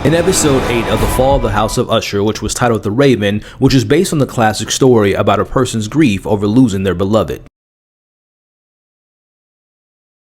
In episode 8 of The Fall of the House of Usher, which was titled The Raven, which is based on the classic story about a person's grief over losing their beloved.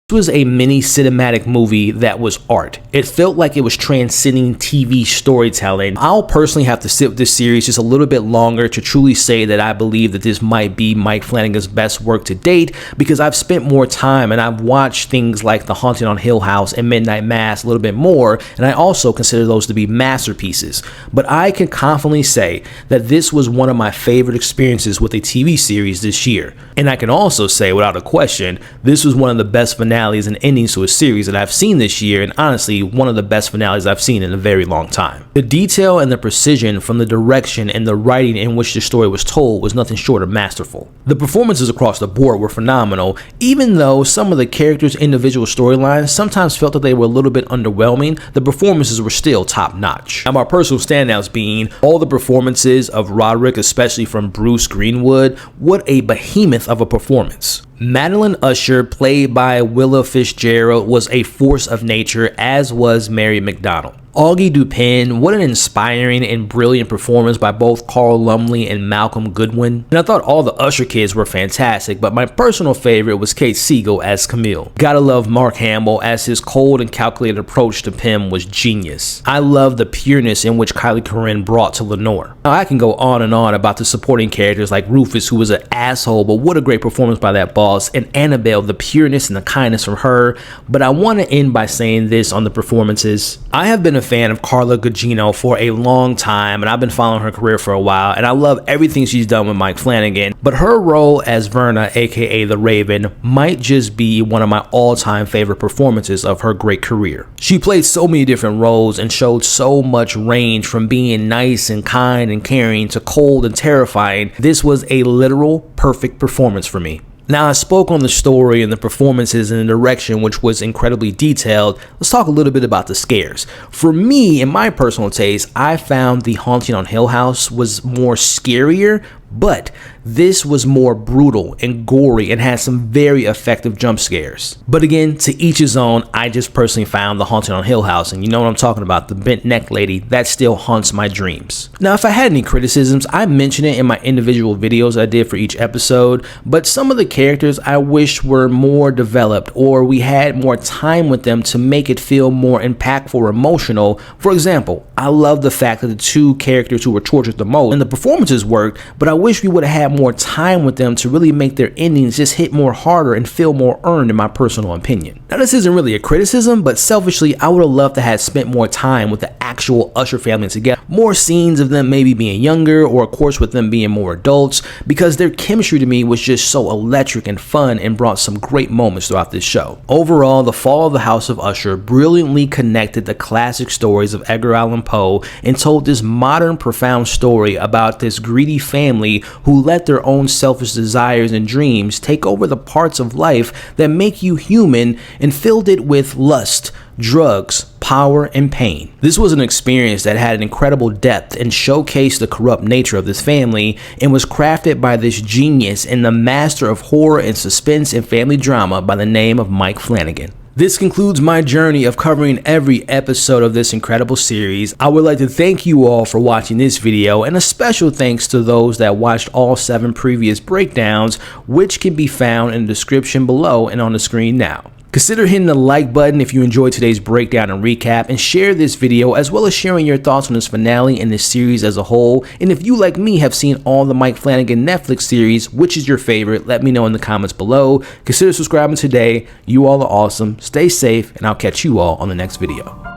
This was a mini cinematic movie that was art. It felt like it was transcending TV storytelling. I'll personally have to sit with this series just a little bit longer to truly say that I believe that this might be Mike Flanagan's best work to date, because I've spent more time and I've watched things like The Haunting on Hill House and Midnight Mass a little bit more, and I also consider those to be masterpieces. But I can confidently say that this was one of my favorite experiences with a TV series this year. And I can also say without a question, this was one of the best finales and endings to a series that I've seen this year, and honestly one of the best finales I've seen in a very long time. The detail and the precision from the direction and the writing in which the story was told was nothing short of masterful. The performances across the board were phenomenal, even though some of the characters' individual storylines sometimes felt that they were a little bit underwhelming. The performances were still top notch. Now, my personal standouts being all the performances of Roderick, especially from Bruce Greenwood. What a behemoth of a performance. Madeline Usher, played by Willa Fitzgerald, was a force of nature, as was Mary McDonnell. Augie Dupin, what an inspiring and brilliant performance by both Carl Lumbly and Malcolm Goodwin. And I thought all the Usher kids were fantastic, but my personal favorite was Kate Siegel as Camille. Gotta love Mark Hamill, as his cold and calculated approach to Pym was genius. I love the pureness in which Kyleigh Curran brought to Lenore. Now, I can go on and on about the supporting characters like Rufus, who was an asshole, but what a great performance by that boss, and Annabelle, the pureness and the kindness from her. But I want to end by saying this on the performances. I have been a fan of Carla Gugino for a long time, and I've been following her career for a while, and I love everything she's done with Mike Flanagan, but her role as Verna, aka the Raven, might just be one of my all-time favorite performances of her great career. She played so many different roles and showed so much range, from being nice and kind and caring to cold and terrifying. This was a literal perfect performance for me. Now, I spoke on the story and the performances and the direction, which was incredibly detailed. Let's talk a little bit about the scares. For me, in my personal taste, I found The Haunting on Hill House was more scarier, but this was more brutal and gory and had some very effective jump scares. But again, to each his own. I just personally found The Haunting on Hill House, and you know what I'm talking about, the bent neck lady, that still haunts my dreams. Now, if I had any criticisms, I mentioned it in my individual videos I did for each episode, but some of the characters I wish were more developed, or we had more time with them to make it feel more impactful or emotional. For example, I love the fact that the two characters who were tortured the most and the performances worked, but I wish we would have had more time with them to really make their endings just hit more harder and feel more earned, in my personal opinion. Now, this isn't really a criticism, but selfishly, I would have loved to have spent more time with the actual Usher family together. More scenes of them maybe being younger, or of course with them being more adults, because their chemistry to me was just so electric and fun and brought some great moments throughout this show. Overall, The Fall of the House of Usher brilliantly connected the classic stories of Edgar Allan Poe and told this modern, profound story about this greedy family who let their own selfish desires and dreams take over the parts of life that make you human, and filled it with lust, drugs, power, and pain. This was an experience that had an incredible depth and showcased the corrupt nature of this family, and was crafted by this genius and the master of horror and suspense and family drama by the name of Mike Flanagan. This concludes my journey of covering every episode of this incredible series. I would like to thank you all for watching this video, and a special thanks to those that watched all 7 previous breakdowns, which can be found in the description below and on the screen now. Consider hitting the like button if you enjoyed today's breakdown and recap, and share this video, as well as sharing your thoughts on this finale and this series as a whole. And if you, like me, have seen all the Mike Flanagan Netflix series, which is your favorite, let me know in the comments below. Consider subscribing today. You all are awesome. Stay safe, and I'll catch you all on the next video.